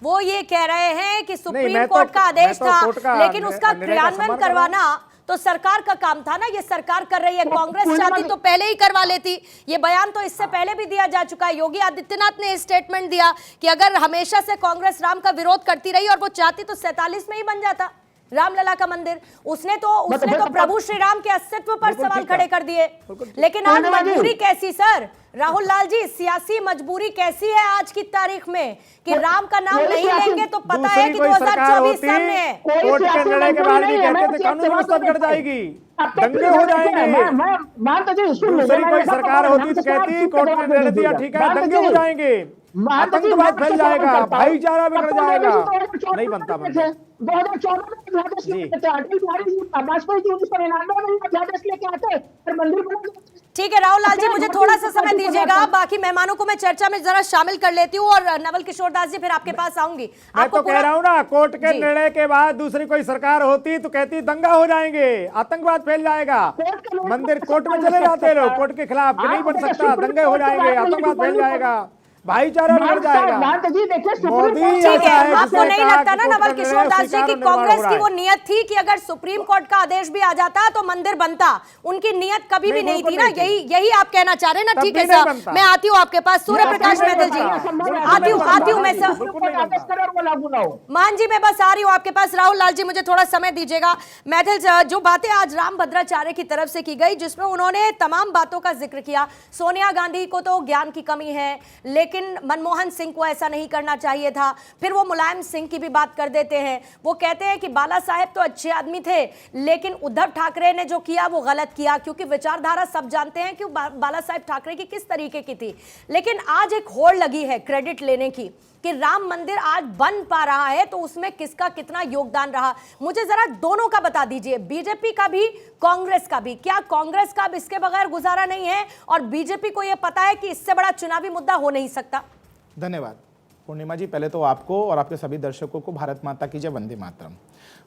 वो ये कह रहे हैं कि सुप्रीम कोर्ट का आदेश था, लेकिन उसका क्रियान्वयन करवाना तो सरकार का काम था ना। ये सरकार कर रही है, कांग्रेस चाहती तो पहले ही करवा लेती। ये बयान तो इससे पहले भी दिया जा चुका है। योगी आदित्यनाथ ने स्टेटमेंट दिया कि अगर हमेशा से कांग्रेस राम का विरोध करती रही और वो चाहती तो 47 में ही बन जाता रामलला का मंदिर। उसने तो प्रभु श्री राम के अस्तित्व पर सवाल खड़े कर दिए। लेकिन आज मजबूरी कैसी सर, राहुल लाल जी, सियासी मजबूरी कैसी है आज की तारीख में कि राम का नाम नहीं लेंगे तो पता है कि 2024 सामने है। कोर्ट के निर्णय के बाद भी कहते थे कानून व्यवस्था बिगड़ जाएगी, दंगे हो जाएंगे। दूसरी कोई सरकार होती तो कहती कोर्ट ने निर्णय दिया ठीक है, दंगे हो जाएंगे, आतंकवाद फैल जाएगा, भाईचारा बिगड़ जाएगा। नहीं बनता। 2014 ठीक है राहुल लाल जी, मुझे थोड़ा सा समय दीजिएगा, बाकी मेहमानों को मैं चर्चा में जरा शामिल कर लेती हूँ और नवल किशोर दास जी फिर आपके पास आऊंगी। मैं तो कह रहा हूँ ना, कोर्ट के निर्णय के बाद दूसरी कोई सरकार होती तो कहती दंगा हो जाएंगे, आतंकवाद फैल जाएगा, मंदिर कोर्ट में चले जाते लोग, कोर्ट के खिलाफ नहीं बन सकता, दंगे हो जाएंगे, आतंकवाद फैल जाएगा, भाईचारा बढ़ जाएगा। मोदी ठीक है, आपको नहीं लगता ना नवल किशोर दास जी की कांग्रेस की वो नियत थी कि अगर सुप्रीम कोर्ट का आदेश भी आ जाता तो मंदिर बनता? उनकी नियत कभी भी नहीं थी ना, यही आप कहना चाह रहे हैं ना। ठीक है सर, मैं आती हूँ आपके पास, सूर्य प्रकाश मैथिल जी, आती हूँ मैं सर। मान जी मैं बस आ रही हूँ आपके पास। राहुल लाल जी मुझे थोड़ा समय दीजिएगा। मैथिल जो बातें आज राम भद्राचार्य की तरफ से की गई, जिसमें उन्होंने तमाम बातों का जिक्र किया, सोनिया गांधी को तो ज्ञान की कमी है, लेकिन मनमोहन सिंह को ऐसा नहीं करना चाहिए था। फिर वो मुलायम सिंह की भी बात कर देते हैं। वो कहते हैं कि बाला साहेब तो अच्छे आदमी थे, लेकिन उद्धव ठाकरे ने जो किया वो गलत किया, क्योंकि विचारधारा सब जानते हैं कि बाला साहेब ठाकरे की किस तरीके की थी। लेकिन आज एक होड़ लगी है क्रेडिट लेने की कि राम मंदिर आज बन पा रहा है तो उसमें किसका कितना योगदान रहा। मुझे जरा दोनों का बता दीजिए, बीजेपी का भी कांग्रेस का भी। क्या कांग्रेस का अब इसके बगैर गुजारा नहीं है और बीजेपी को यह पता है कि इससे बड़ा चुनावी मुद्दा हो नहीं सकता? धन्यवाद पूर्णिमा जी। पहले तो आपको और आपके सभी दर्शकों को भारत माता की जय, वंदे मातरम।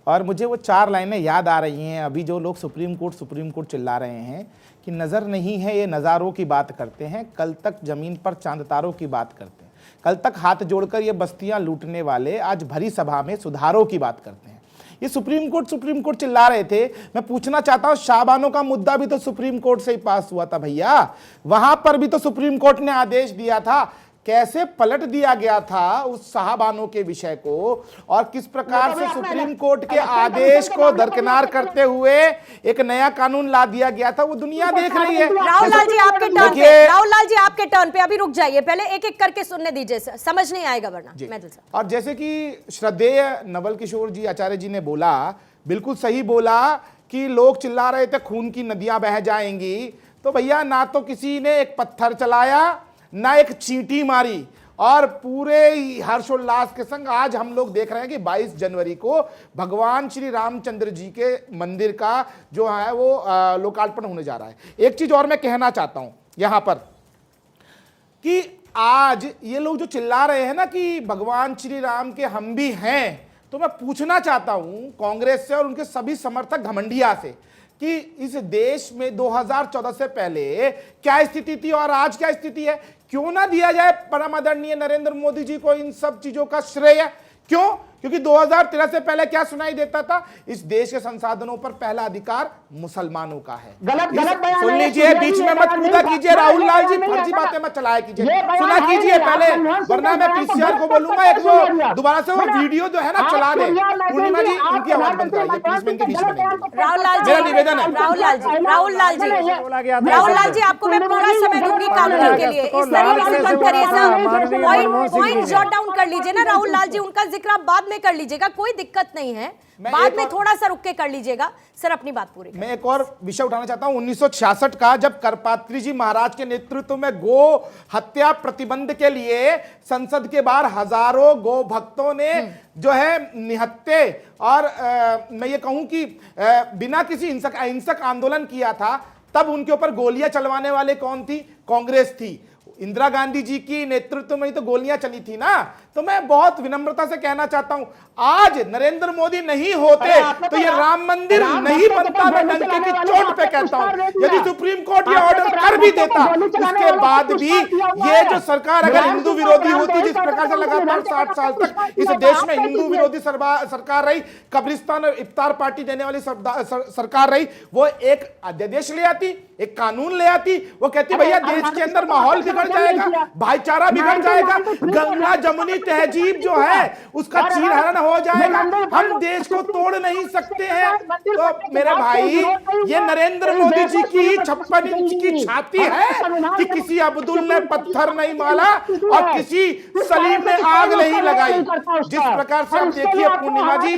और मुझे वो 4 लाइनें याद आ रही हैं। अभी जो लोग सुप्रीम कोर्ट चिल्ला रहे हैं कि नज़र नहीं है, ये नज़ारों की बात करते हैं, कल तक ज़मीन पर चांद तारों की बात करते हैं, कल तक हाथ जोड़कर ये बस्तियां लूटने वाले आज भरी सभा में सुधारों की बात करते हैं। ये सुप्रीम कोर्ट चिल्ला रहे थे। मैं पूछना चाहता हूं, शाहबानों का मुद्दा भी तो सुप्रीम कोर्ट से ही पास हुआ था भैया, वहां पर भी तो सुप्रीम कोर्ट ने आदेश दिया था। कैसे पलट दिया गया था उस शाहबानों के विषय को, और किस प्रकार से सुप्रीम कोर्ट के आदेश को दरकिनार करते हुए एक नया कानून ला दिया गया था, वो दुनिया देख रही है। राहुल लाल जी आपके टर्न पे, राहुल लाल जी आपके टर्न पे, अभी रुक जाइए, पहले एक एक करके सुनने दीजिए, समझ नहीं आएगा वरना। और जैसे कि श्रद्धेय नवल किशोर जी आचार्य जी ने बोला, बिल्कुल सही बोला कि लोग चिल्ला रहे थे खून की नदियां बह जाएंगी, तो भैया ना तो किसी ने एक पत्थर चलाया ना एक चींटी मारी, और पूरे हर्षोल्लास के संग आज हम लोग देख रहे हैं कि 22 जनवरी को भगवान श्री रामचंद्र जी के मंदिर का जो है वो लोकार्पण होने जा रहा है। एक चीज और मैं कहना चाहता हूं यहां पर कि आज ये लोग जो चिल्ला रहे हैं ना कि भगवान श्री राम के हम भी हैं, तो मैं पूछना चाहता हूं कांग्रेस से और उनके सभी समर्थक घमंडिया से कि इस देश में 2014 से पहले क्या स्थिति थी और आज क्या स्थिति है। क्यों ना दिया जाए परम आदरणीय नरेंद्र मोदी जी को इन सब चीजों का श्रेय? क्यों? क्योंकि 2013 से पहले क्या सुनाई देता था? इस देश के संसाधनों पर पहला अधिकार मुसलमानों का है। सुन लीजिए, बीच में मत कूदा कीजिए राहुल लाल जी, फर्जी बातें मत चलाया कीजिए, सुना कीजिए पहले, वरना मैं पीसीआर को बोलूंगा एक वो दोबारा से वो वीडियो जो है ना चला दे। पूर्णिमा जी उनकी आवाज बंद कराइए प्लीज, मैं इनके बीच में नहीं। राहुल लाल जी, निवेदन है। राहुल लाल जी आपको मैं पूरा समय दूंगी काउंटर के लिए, इस तरीके से मत करिए सर, पॉइंट जॉट डाउन कर लीजिए ना राहुल लाल जी, उनका जिक्र आप बाद में कर लीजिएगा, कोई दिक्कत नहीं है, बाद में थोड़ा सा रुक के कर लीजिएगा। सर अपनी बात पूरी। मैं एक और विषय उठाना चाहता हूं, 1966 का, जब करपात्री जी महाराज के नेतृत्व में गो हत्या प्रतिबंध के लिए संसद के बाहर हजारों गो भक्तों ने जो है निहत्थे और मैं ये कहूं कि बिना किसी अहिंसक आंदोलन किया था, तब उनके ऊपर गोलियां चलवाने वाले कौन थी? कांग्रेस थी। इंदिरा गांधी जी की नेतृत्व में ही तो गोलियां चली थी ना। तो मैं बहुत विनम्रता से कहना चाहता हूं, आज नरेंद्र मोदी नहीं होते तो ये राम मंदिर नहीं बनता। मैं डंके की चोट पे कहता हूं, यदि सुप्रीम कोर्ट ये ऑर्डर कर भी देता, उसके बाद भी ये जो सरकार अगर हिंदू विरोधी होती, जिस प्रकार से लगातार 60 साल तक इस देश में हिंदू विरोधी सरकार रही, कब्रिस्तान और इफ्तार पार्टी देने वाली सरकार रही, वो एक अध्यादेश ले आती, एक कानून ले आती, वो कहती भैया देश के अंदर माहौल बिगड़ जाएगा, भाईचारा बिगड़ जाएगा, गंगा जमुनी तहजीब जो है उसका चीरहरण हो जाएगा, हम देश को तोड़ नहीं सकते हैं। तो मेरे भाई, ये नरेंद्र मोदी जी की 56 इंच की छाती है कि किसी अब्दुल ने पत्थर नहीं मारा और किसी सलीम ने आग नहीं लगाई। जिस प्रकार से आप देखिए पूर्णिमा जी,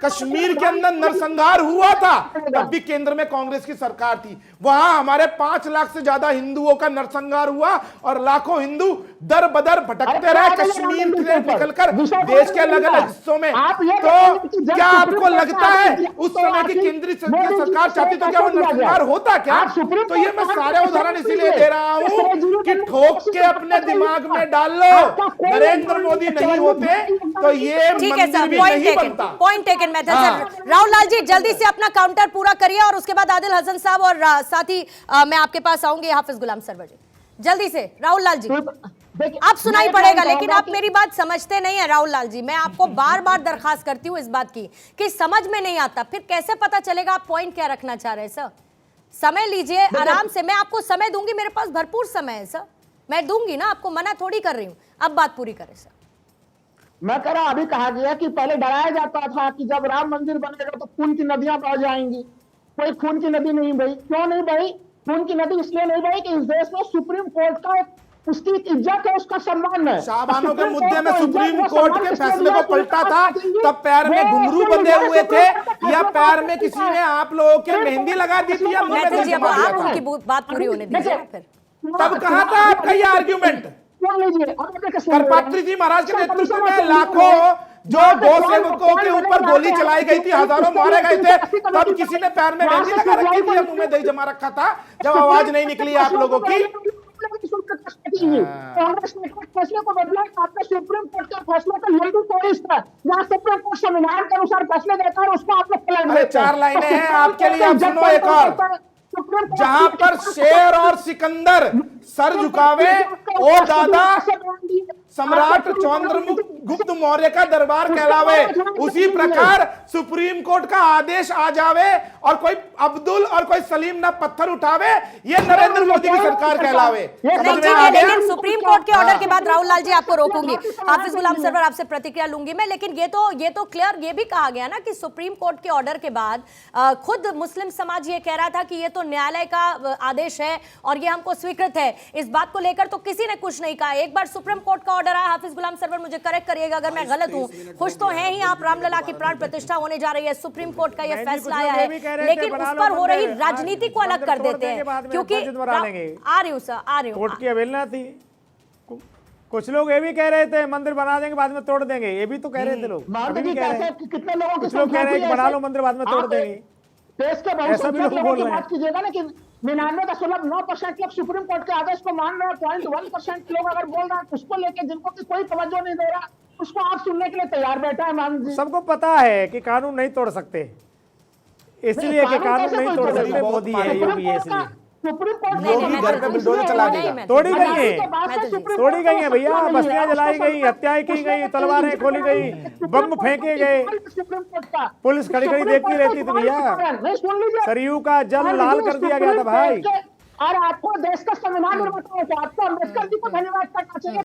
कश्मीर के अंदर नरसंहार हुआ था, तब भी केंद्र में कांग्रेस की सरकार थी, वहां हमारे 5 लाख से ज्यादा हिंदुओं का नरसंहार हुआ और लाखों हिंदू दर बदर भटकते रहे कश्मीर से निकलकर देश के अलग अलग हिस्सों में। तो क्या आपको लगता है उस समय की केंद्रीय सरकार चाहती तो क्या वो नरसंहार होता क्या? तो ये मैं सारे उदाहरण इसीलिए दे रहा हूं कि ठोक के अपने दिमाग में डाल लो, नरेंद्र मोदी नहीं होते तो ये मंदिर भी नहीं बनता। Point taken. राहुल लाल जी जल्दी से अपना काउंटर पूरा करिए और उसके बाद आदिल हसन साहब और साथ ही मैं आपके पास आऊंगी हाफिज गुलाम सरवर जी। जल्दी से राहुल लाल जी, आप सुनाई पड़ेगा लेकिन आप मेरी बात समझते नहीं है। राहुल लाल जी, मैं आपको बार बार दरखास्त करती हूँ इस बात की कि समझ में नहीं आता, फिर कैसे पता चलेगा आप पॉइंट क्या रखना चाह रहे हैं। सर समय लीजिए आराम से, मैं आपको समय दूंगी, मेरे पास भरपूर समय है सर, मैं दूंगी ना आपको, मना थोड़ी कर रही हूँ। अब बात पूरी करें सर। मैं कह रहा, अभी कहा गया कि पहले डराया जाता था कि जब राम मंदिर बनेगा तो खून की नदियां बह जाएंगी। कोई खून की नदी नहीं बही। क्यों नहीं बही? खून की नदी इसलिए नहीं बही कि इस देश में सुप्रीम कोर्ट का उसकी इज्जत है, उसका सम्मान है। शाहबानों के मुद्दे में सुप्रीम कोर्ट के फैसले को पलटा था, तब पैर में घुंघरू बंधे हुए थे या पैर में किसी ने आप लोगों के मेहंदी लगा दी थी या मुंह में दही जमा दिया था? आपकी बात पूरी होने दीजिए फिर। तब कहा था आपका ये आर्ग्यूमेंट? करपात्री जी महाराज के नेतृत्व में लाखों जो गौ सेवकों के ऊपर गोली चलाई गई थी, हजारों मारे गए थे, तब किसी ने पैर में मेहंदी लगा रखी थी या मुंह में दही जमा रखा था जब आवाज नहीं निकली आप लोगों की? कांग्रेस ने फैसले को बदला, आपने सुप्रीम कोर्ट के फैसले का यही कोशिश था, जहां सुप्रीम कोर्ट संविधान के अनुसार फैसले देता है उसको आप लोग। अरे 4 लाइनें हैं आपके लिए, आप सुनो एक और। जहां पर शेर और सिकंदर सर झुकावे, ओ दादा सम्राट चंद्रगुप्त मौर्य का दरबार कहलावे, उसी प्रकार सुप्रीम कोर्ट का आदेश आ जावे और कोई अब्दुल और कोई सलीम ना पत्थर उठावे, ये नरेंद्र मोदी की सरकार कहलावे। नहीं ठीक है, लेकिन सुप्रीम कोर्ट के ऑर्डर के बाद राहुल लाल जी आपको रोकूंगी, हाफिज गुलाम सरवर आपसे प्रतिक्रिया लूंगी मैं, लेकिन ये तो क्लियर ये भी कहा गया ना कि सुप्रीम कोर्ट के ऑर्डर के बाद खुद मुस्लिम समाज ये कह रहा था कि ये तो न्यायालय का आदेश है और ये हमको स्वीकृत है। इस बात को लेकर तो किसी ने कुछ नहीं कहा। एक बार सुप्रीम कोर्ट का ऑर्डर आया, हाफिज गुलाम सरवर मुझे करेक्ट करिएगा अगर मैं गलत हूं, खुश तो हैं ही आप, रामलला की प्राण प्रतिष्ठा होने जा रही है, सुप्रीम कोर्ट का यह फैसला आया है, लेकिन उस पर हो रही राजनीति को अलग कर देते हैं क्योंकि आ रही हूं सर, आ रही हूं। कोर्ट की अवहेलना थी। कुछ लोग ये भी कह रहे थे मंदिर बना देंगे बाद में तोड़ देंगे, ये भी तो कह रहे थे लोग। कितने लोगों कुछ लोग कह रहे हैं बना लो मंदिर बाद में तोड़ देंगे। देश के बहुत लोगों की बात कीजिएगा ना कि 99.9% लोग सुप्रीम कोर्ट के आदेश को मान रहे हैं, 0.1% लोग अगर बोल रहे हैं उसको लेके जिनको की कोई तवज्जो नहीं दे रहा, उसको आप सुनने के लिए तैयार बैठा है। मान जी सबको पता है कि कानून नहीं तोड़ सकते, इसलिए कि कानून नहीं तोड़ सकते, मोदी है योगी है इसलिए। सुप्रीम कोर्ट योगी घर पे बुलडोजर चला देगा। तोड़ी गई है भैया, बस्तियां जलाई गई, हत्याएं की गई, तलवारें खोली गई, बम फेंके गए, पुलिस खड़ी खड़ी देखती रहती थी भैया, सरयू का जल लाल कर दिया गया था भाई। और आपको देश का संविधान निर्माता है, आपको अम्बेडकर जी को धन्यवाद करना चाहिए